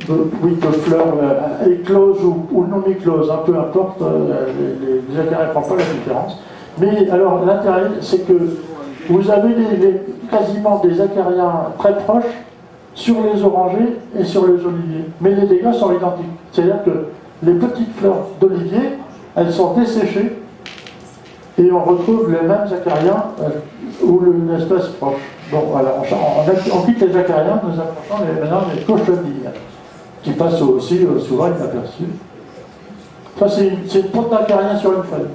de fleurs écloses ou non écloses, hein, peu importe, les acariens ne font pas la différence. Mais alors l'intérêt, c'est que vous avez quasiment des acariens très proches sur les orangers et sur les oliviers. Mais les dégâts sont identiques. C'est-à-dire que les petites fleurs d'olivier, elles sont desséchées et on retrouve les mêmes acariens ou une espèce proche. Bon, voilà, on quitte les acariens, nous approchons maintenant les cochenilles, qui passent aussi souvent inaperçues. Ça, c'est une pointe d'acarien sur une feuille.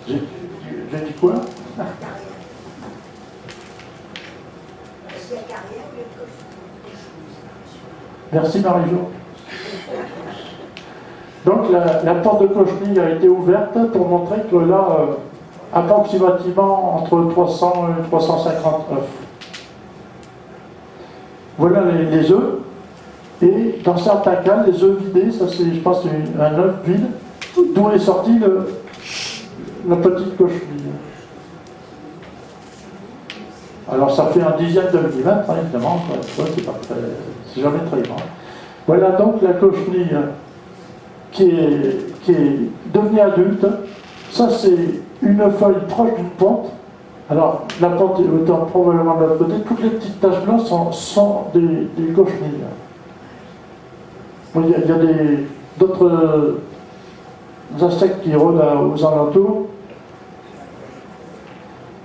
J'ai dit quoi? Merci Marie-Jo. Donc la porte de cochenille a été ouverte pour montrer que là, approximativement entre 300 et 350 œufs. Voilà les œufs. Et dans certains cas, les œufs vidés, ça c'est, je pense, un œuf vide, d'où est sortie la petite cochenille. Alors ça fait un dixième de millimètre, hein, évidemment, c'est jamais très grand. Voilà donc la cochenille qui est devenue adulte. Ça c'est une feuille proche d'une pente. Alors la pente est probablement de l'autre côté. Toutes les petites taches blanches sont des cochenilles. Bon, il y a d'autres insectes qui rôdent aux alentours.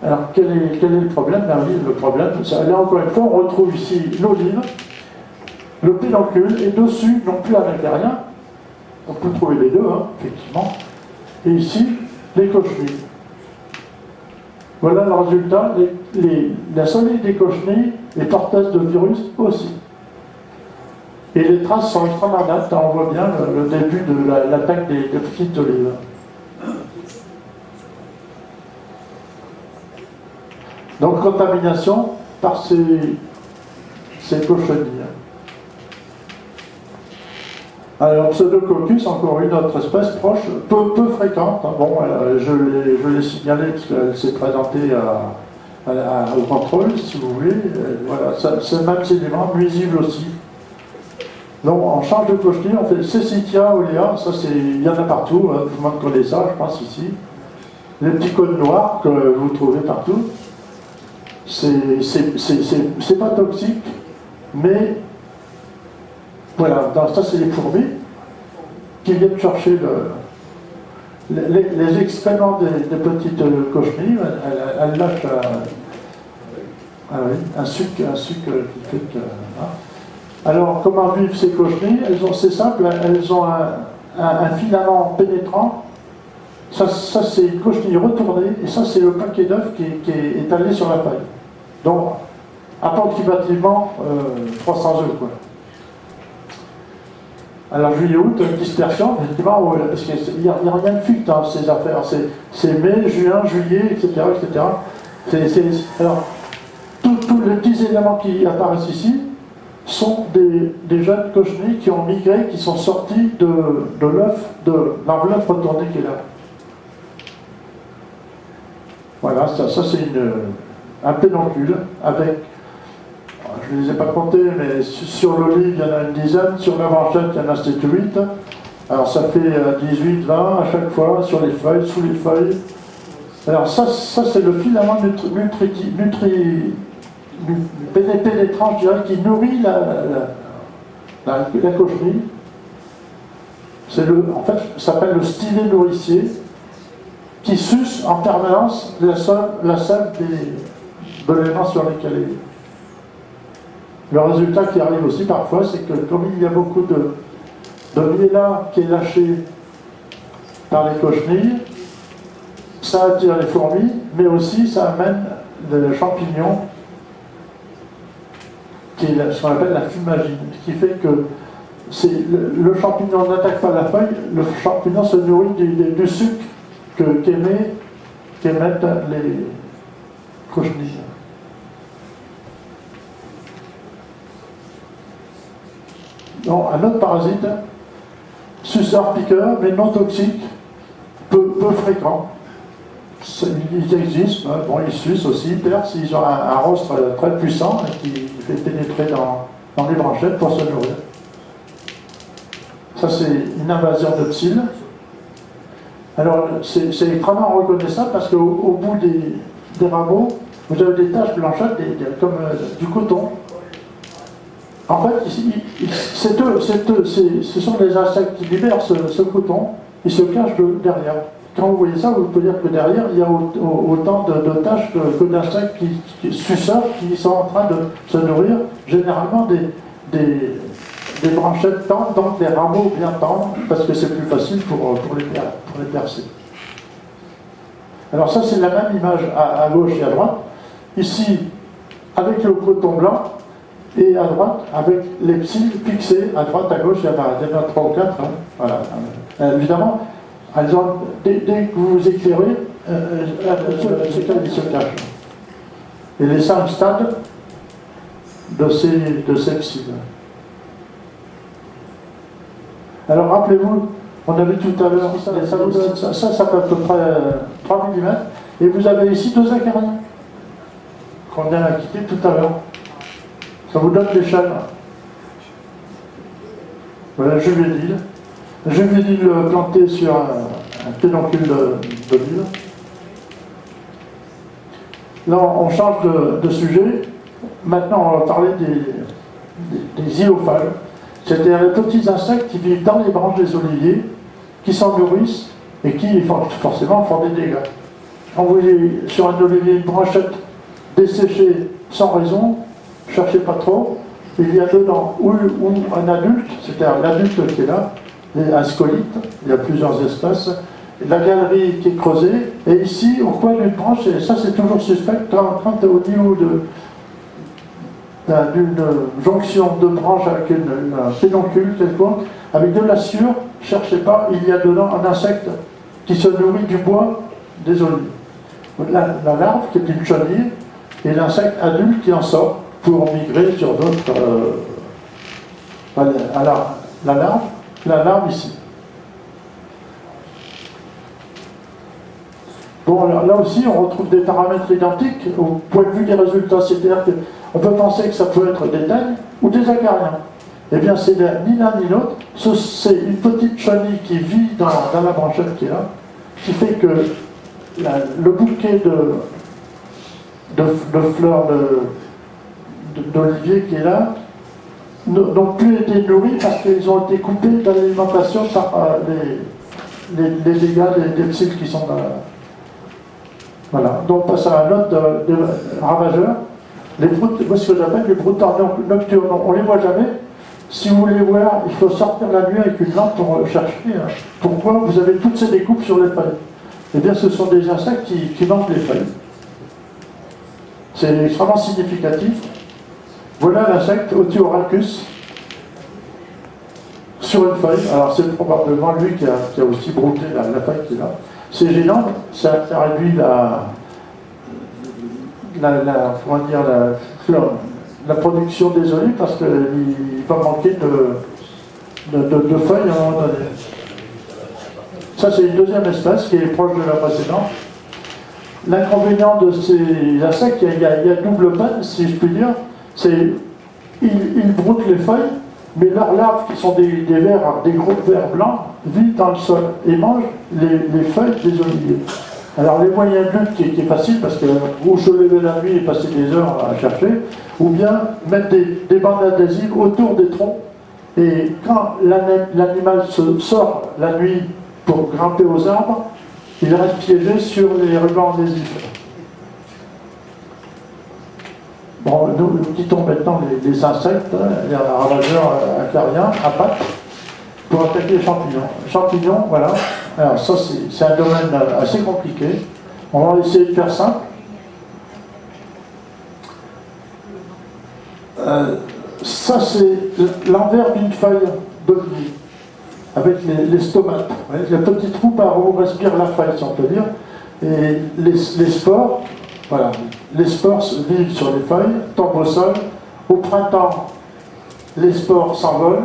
Alors quel est le problème? Ben oui, le problème, là encore une fois, on retrouve ici l'olive, le pédoncule, et dessus, non plus un acarien, on peut trouver les deux, hein, effectivement, et ici, les cochenilles. Voilà le résultat, la solide des cochenilles est porteuse de virus aussi. Et les traces sont extrêmement nettes, on voit bien le début de l'attaque des petites olives. Donc contamination par ces cochenilles. Alors Pseudococcus, encore une autre espèce proche, peu fréquente. Hein. Bon, je l'ai signalé parce qu'elle s'est présentée au contrôle, si vous voulez. Voilà, c'est le même sédiment, nuisible aussi. Donc on change de cochenille, on fait Cecitia olea, ça il y en a partout, hein, tout le monde connaît ça, je pense ici. Les petits cônes noirs que vous trouvez partout. C'est pas toxique, mais voilà, ça c'est les fourmis qui viennent chercher les excréments des petites cochenilles. Elles lâchent un sucre qui fait que... Hein. Alors comment vivent ces cochenilles? C'est simple, elles ont un filament pénétrant Ça c'est une cochenille retournée, et ça c'est le paquet d'œufs qui est étalé sur la feuille. Donc, approximativement 300 œufs, quoi. Alors juillet-août, dispersion, effectivement, parce qu'il n'y a rien de fixe dans ces affaires. C'est mai, juin, juillet, etc. Alors, tous les petits éléments qui apparaissent ici sont des jeunes cochenilles qui ont migré, qui sont sortis de l'œuf, de l'enveloppe retournée qui est là. Voilà, ça c'est un pédoncule avec, je ne les ai pas comptés, mais sur l'olive il y en a une dizaine, sur la branchette il y en a 7-8, alors ça fait 18-20 à chaque fois, sur les feuilles, sous les feuilles. Alors ça c'est le filament pénétrant, je dirais, qui nourrit la cochenille. En fait, ça s'appelle le stylet nourricier, qui suce en permanence la sève de l'élément sur lesquels il est. Le résultat qui arrive aussi parfois, c'est que comme il y a beaucoup de miella qui est lâché par les cochenilles, ça attire les fourmis, mais aussi ça amène des champignons, qui est ce qu'on appelle la fumagine, ce qui fait que le champignon n'attaque pas la feuille, le champignon se nourrit du sucre qu'émettent les cochenilles. Donc, un autre parasite, suceur-piqueur, mais non toxique, peu fréquent. Ils existent, bon, ils sucent aussi, ils percent, ils ont un rostre très puissant qui fait pénétrer dans les branchettes pour se nourrir. Ça, c'est une invasion de psylles. Alors, c'est extrêmement reconnaissable parce qu'au bout des rameaux, vous avez des taches blanchâtres comme du coton. En fait, ce sont des insectes qui libèrent ce coton, ils se cachent derrière. Quand vous voyez ça, vous pouvez dire que derrière, il y a autant de taches que d'insectes suceurs qui sont en train de se nourrir, généralement des branchettes tendres, donc des rameaux bien tendres, parce que c'est plus facile pour les percer. Alors ça, c'est la même image à gauche et à droite. Ici, avec le coton blanc, et à droite, avec les psylles fixées, à droite, à gauche, il y en a 3 ou 4. Hein. Voilà. Évidemment, dès que vous vous éclairez, c'est qu'elles se cachent. Et les 5 stades de ces psylles. Alors rappelez-vous, on a vu tout à l'heure, ça fait à peu près 3 mm, et vous avez ici 2 acariens qu'on a quittés tout à l'heure. Ça vous donne les chaînes. Voilà, juvénile. Juvénile planté sur un pédoncule d'olive. Là, on change de sujet. Maintenant, on va parler des iophales. C'est-à-dire les petits insectes qui vivent dans les branches des oliviers, qui s'en nourrissent et qui, forcément, font des dégâts. Quand vous voyez sur un olivier une branchette desséchée sans raison, ne cherchez pas trop, il y a dedans ou un adulte, c'est-à-dire l'adulte qui est là, un scolite, il y a plusieurs espèces, la galerie qui est creusée, et ici, au coin d'une branche, et ça c'est toujours suspect, quand au niveau d'une jonction de branches avec un pédoncule quelconque, avec de la sciure, ne cherchez pas, il y a dedans un insecte qui se nourrit du bois des olives. La larve qui est une chenille, et l'insecte adulte qui en sort pour migrer sur d'autres... alors, la larve ici. Bon, alors, là aussi, on retrouve des paramètres identiques au point de vue des résultats. C'est-à-dire qu'on peut penser que ça peut être des teignes ou des acariens. Eh bien, c'est ni l'un ni l'autre. C'est une petite chenille qui vit dans la branchette qui est là, qui fait que le bouquet de fleurs d'olivier qui est là n'ont plus été nourris parce qu'ils ont été coupés dans l'alimentation par les dégâts des psylles qui sont là. Voilà. Donc on passe à un autre ravageur. Moi, ce que j'appelle les brouteurs nocturnes. On ne les voit jamais. Si vous voulez voir, il faut sortir la nuit avec une lampe pour chercher. Pourquoi vous avez toutes ces découpes sur les feuilles. eh bien ce sont des insectes qui mangent les feuilles. C'est extrêmement significatif. Voilà l'insecte Otiorhacus sur une feuille. Alors c'est probablement lui qui a aussi brouté la feuille qu'il a. C'est gênant, ça réduit la production des olives parce qu'il va manquer de feuilles à un moment donné. Ça c'est une deuxième espèce qui est proche de la précédente. L'inconvénient de ces insectes, il y a double peine, si je puis dire, c'est ils broutent les feuilles, mais leurs larves, qui sont des gros vers blancs, vivent dans le sol et mangent les feuilles des oliviers. Alors les moyens de lutte qui est facile, parce que vous se levez la nuit et passer des heures à chercher, ou bien mettre des bandes adhésives autour des troncs, et quand l'animal sort la nuit pour grimper aux arbres, il reste piégé sur les rubans adhésifs. Bon, nous quittons maintenant les insectes, les ravageurs acariens à pattes, pour attaquer les champignons. Champignons, voilà. Alors ça, c'est un domaine assez compliqué. On va essayer de faire simple. Ça, c'est l'envers d'une feuille d'olivier, avec les stomates. Il y a un petit trou par où respire la feuille, si on peut dire. Et les spores, voilà, les spores vivent sur les feuilles, tombent au sol. Au printemps, les spores s'envolent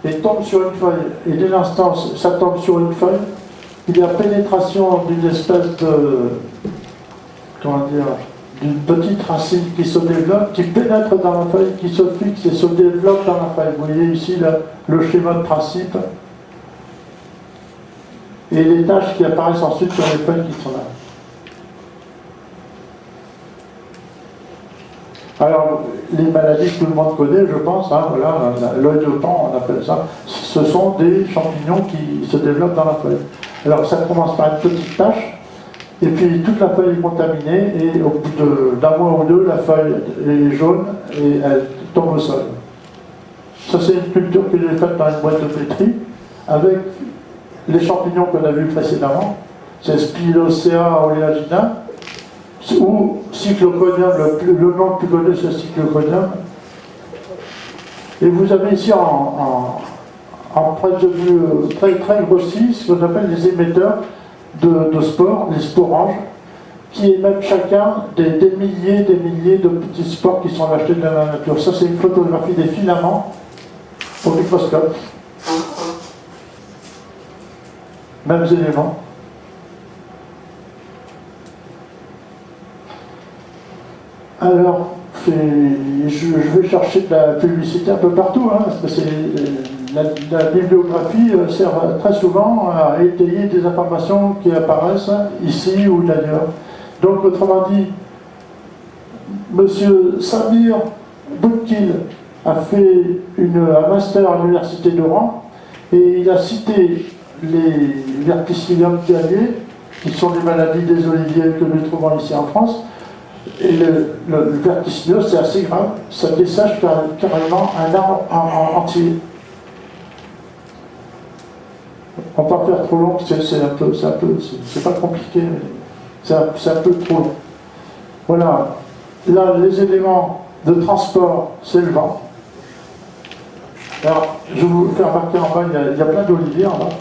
et tombent sur une feuille. Et dès l'instant ça tombe sur une feuille, il y a pénétration d'une espèce de, comment dire, d'une petite racine qui se développe, qui pénètre dans la feuille, qui se fixe et se développe dans la feuille. Vous voyez ici le schéma de principe et les taches qui apparaissent ensuite sur les feuilles qui sont là. Alors, les maladies que tout le monde connaît, je pense, hein, voilà, l'œil de Pan, on appelle ça, ce sont des champignons qui se développent dans la feuille. Alors, ça commence par une petite tache, et puis toute la feuille est contaminée, et au bout d'un mois ou deux, la feuille est jaune, et elle tombe au sol. Ça, c'est une culture que j'ai faite dans une boîte de pétri, avec les champignons qu'on a vus précédemment, c'est Spilosea oleagina, ou Cyclopodium, le nom le plus connu c'est Cyclopodium. Et vous avez ici en près de vue très grossi ce qu'on appelle les émetteurs de spores, les sporanges, qui émettent chacun des milliers de petits spores qui sont achetés dans la nature. Ça c'est une photographie des filaments au microscope. Mêmes éléments. Alors, je vais chercher de la publicité un peu partout, hein, parce que la bibliographie sert très souvent à étayer des informations qui apparaissent ici ou d'ailleurs. Donc, autrement dit, M. Samir Boudkil a fait un master à l'université d'Oran et il a cité les verticillium pialiers, qui sont des maladies des oliviers que nous trouvons ici en France. Et le verticillose, c'est assez grave, ça dessèche carrément un arbre entier. On ne va pas faire trop long, c'est pas compliqué, mais c'est un peu trop long. Voilà, là, les éléments de transport, c'est le vent. Alors, je vais vous faire remarquer en bas, il y a plein d'oliviers en bas.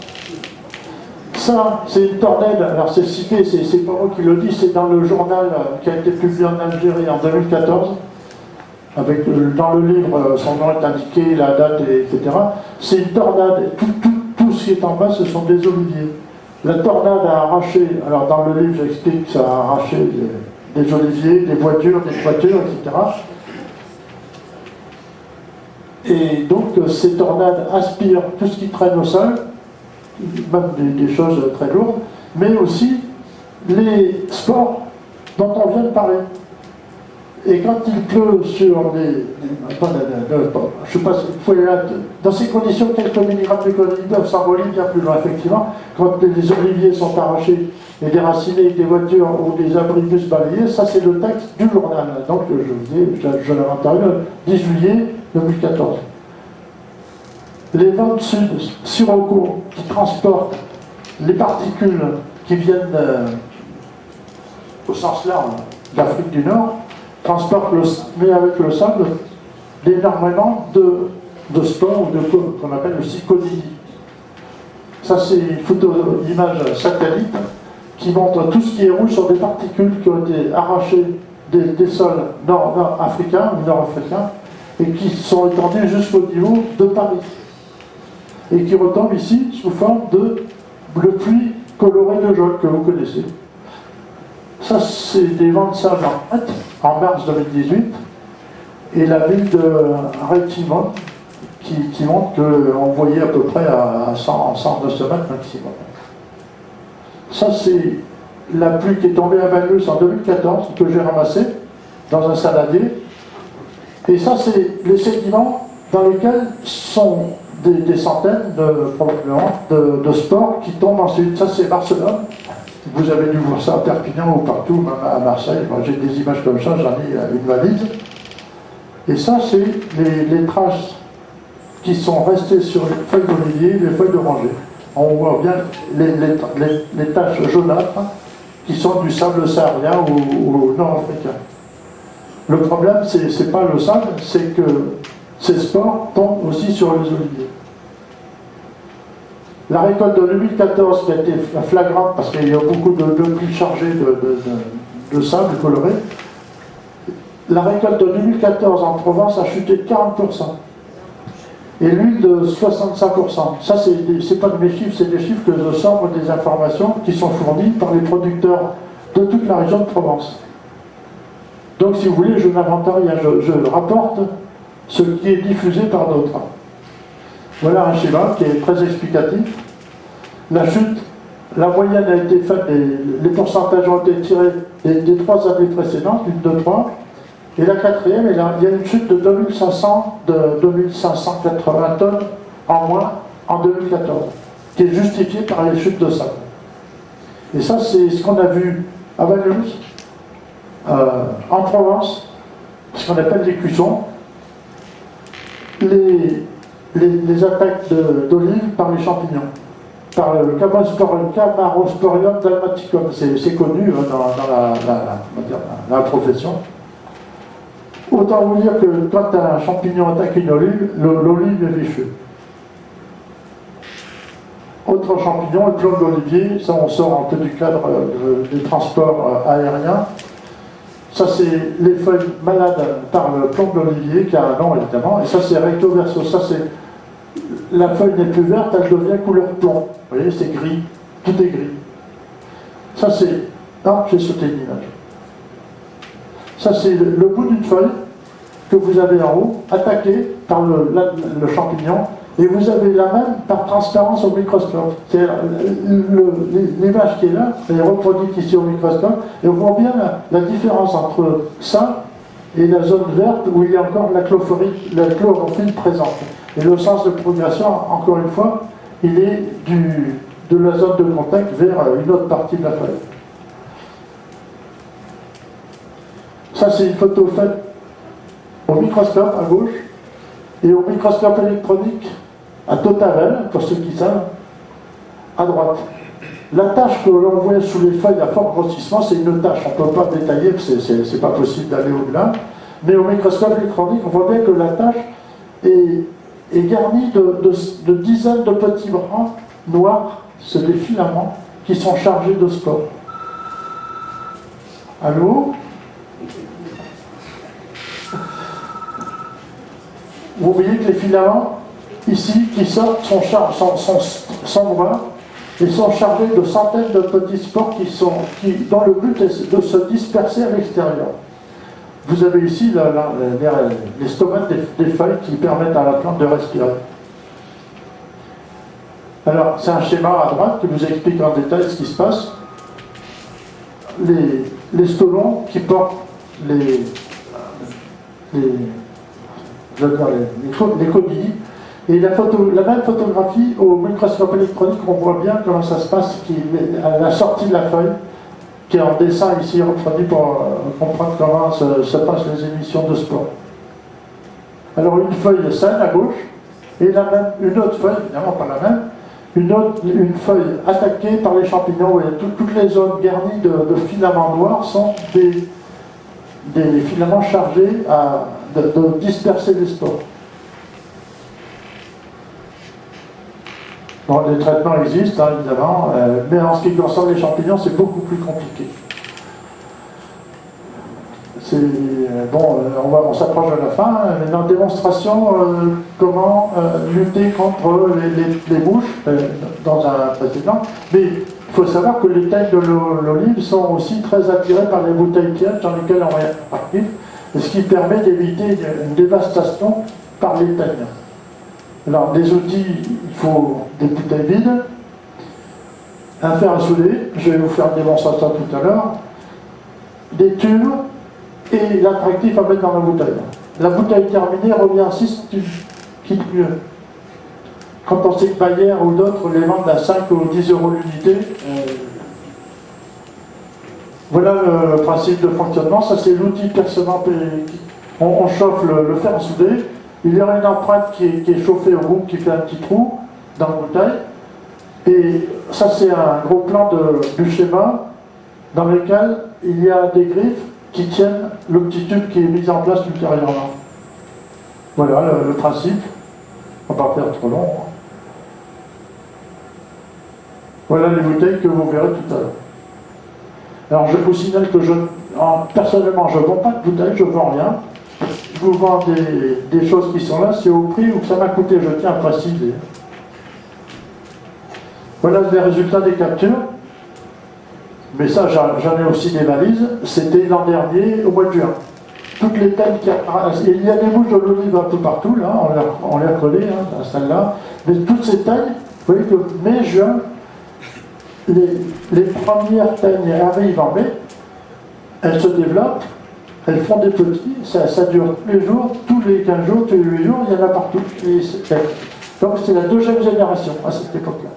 Ça, c'est une tornade, alors c'est cité, c'est pas moi qui le dis, c'est dans le journal qui a été publié en Algérie en 2014, avec dans le livre, son nom est indiqué, la date, etc. C'est une tornade, tout ce qui est en bas, ce sont des oliviers. La tornade a arraché, alors dans le livre j'explique que ça a arraché des oliviers, des voitures, etc. Et donc ces tornades aspirent tout ce qui traîne au sol, même des choses très lourdes, mais aussi les spores dont on vient de parler. Et quand il pleut sur je sais pas, dans ces conditions, quelques milligrammes d'économie peuvent s'envoler bien plus loin, effectivement. Quand les oliviers sont arrachés et déracinés, des voitures ou des abribus balayés, ça c'est le texte du journal. Donc je l'ai entendu le 10 juillet 2014. Les vents de sud, Sirocco, qui transportent les particules qui qui viennent au sens large d'Afrique du Nord, transportent, mais avec le sable, énormément de spores ou de qu'on appelle le syconidie. Ça, c'est une photo d'image satellite qui montre tout ce qui est rouge sur des particules qui ont été arrachées des sols nord-africains ou nord-africains et qui sont étendues jusqu'au niveau de Paris et qui retombent ici sous forme de pluie colorée de jaune que vous connaissez. Ça, c'est des vents de sable en mars 2018 et la ville de Reitimont qui montre qu'on voyait à peu près à 100 de semaine maximum. Ça, c'est la pluie qui est tombée à Bagneux en 2014, que j'ai ramassée dans un saladier. Et ça, c'est les sédiments dans lesquels sont des centaines de spores qui tombent ensuite. Ça, c'est Barcelone. Vous avez dû voir ça à Perpignan ou partout, même à Marseille. Moi, j'ai des images comme ça, j'en ai une valise. Et ça, c'est les traces qui sont restées sur les feuilles d'olivier, les feuilles d'oranger. On voit bien les taches jaunâtres qui sont du sable saharien ou nord-africain. Le problème, c'est pas le sable, c'est que ces spores tombent aussi sur les oliviers. La récolte de 2014 qui a été flagrante parce qu'il y a beaucoup de pluies chargées de sable coloré, la récolte de 2014 en Provence a chuté de 40%. Et l'huile de 65%. Ça, c'est pas de mes chiffres, c'est des chiffres que je sors des informations qui sont fournies par les producteurs de toute la région de Provence. Donc, si vous voulez, je n'invente rien, je rapporte ce qui est diffusé par d'autres. Voilà un schéma qui est très explicatif. La chute, la moyenne a été faite, les pourcentages ont été tirés des 3 années précédentes, une, 2, 3. Et la quatrième, il y a une chute de 2580 tonnes en moins en 2014, qui est justifiée par les chutes de sable. Et ça, c'est ce qu'on a vu à Valence, en Provence, ce qu'on appelle des cuissons, les attaques d'olives par les champignons, par le Camarasporium dalmaticum, c'est connu dans la profession. Autant vous dire que quand un champignon attaque une olive, l'olive est fichue. Autre champignon, le plomb d'olivier, ça on sort un peu du cadre des transports aériens. Ça c'est les feuilles malades par le plomb d'olivier, qui a un nom évidemment, et ça c'est recto verso. Ça c'est la feuille n'est plus verte, elle devient couleur plomb. Vous voyez, c'est gris, tout est gris. Ça c'est... Non, j'ai sauté une image. Ça c'est le bout d'une feuille que vous avez en haut, attaqué par le champignon, et vous avez la même par transparence au microscope. C'est l'image qui est là, elle est reproduite ici au microscope, et on voit bien la différence entre ça et la zone verte où il y a encore la chlorophylle présente. Et le sens de progression, encore une fois, il est de la zone de contact vers une autre partie de la feuille. Ça, c'est une photo faite au microscope à gauche et au microscope électronique à Totavel, pour ceux qui savent, à droite. La tache que l'on voit sous les feuilles à fort grossissement, c'est une tache. On ne peut pas détailler, parce que c'est pas possible d'aller au-delà. Mais au microscope électronique, on voit bien que la tache est garnie de dizaines de petits brins noirs, c'est des filaments qui sont chargés de spores. Allô ? Vous voyez que les filaments, ici, qui sortent, sont bruns et sont chargés de centaines de petits spores dont le but est de se disperser à l'extérieur. Vous avez ici les stomates des feuilles qui permettent à la plante de respirer. Alors, c'est un schéma à droite qui vous explique en détail ce qui se passe. Les stolons qui portent les codilles. Et la même photographie au microscope électronique, on voit bien comment ça se passe à la sortie de la feuille, qui est en dessin ici reproduit pour comprendre comment se passent les émissions de spores. Alors une feuille saine à gauche, et une autre feuille, évidemment pas la même, une feuille attaquée par les champignons. Vous voyez, toutes les zones garnies de filaments noirs sont des filaments chargés de disperser les spores. Bon, les traitements existent, hein, évidemment, mais en ce qui concerne les champignons, c'est beaucoup plus compliqué. Bon, on s'approche de la fin. Maintenant, démonstration comment lutter contre les mouches dans un précédent. Mais il faut savoir que les teignes de l'olive sont aussi très attirées par les bouteilles tièdes dans lesquelles on réactive, ce qui permet d'éviter une dévastation par les teignes. Alors, les outils, il faut des bouteilles vides, un fer à souder, je vais vous faire une démonstration tout à l'heure, des tubes, et l'attractif à mettre dans la bouteille. La bouteille terminée revient à 6 tubes, qui est mieux. Quand on sait que Bayer ou d'autres les vendent à 5 ou 10 euros l'unité, voilà le principe de fonctionnement. Ça, c'est l'outil percevant. On chauffe le fer soudé. Il y aura une empreinte qui est chauffée au bout, qui fait un petit trou dans la bouteille. Et ça, c'est un gros plan du schéma dans lequel il y a des griffes qui tiennent le petit tube qui est mis en place ultérieurement. Voilà le principe. On va pas faire trop long. Voilà les bouteilles que vous verrez tout à l'heure. Alors je vous signale que personnellement je ne vends pas de bouteilles, je ne vends rien. Je vous vends des choses qui sont là, c'est au prix où ça m'a coûté, je tiens à préciser. Voilà les résultats des captures. Mais ça, j'en ai aussi des valises. C'était l'an dernier, au mois de juin. Toutes les teignes il y a des mouches de l'olive un peu partout, là, on les a collées, hein, celle-là. Mais toutes ces teignes, vous voyez que mai, juin, les premières teignes arrivent en mai, elles se développent, elles font des petits, ça dure tous les jours, tous les 15 jours, tous les 8 jours, il y en a partout. Donc c'est la deuxième génération à cette époque-là.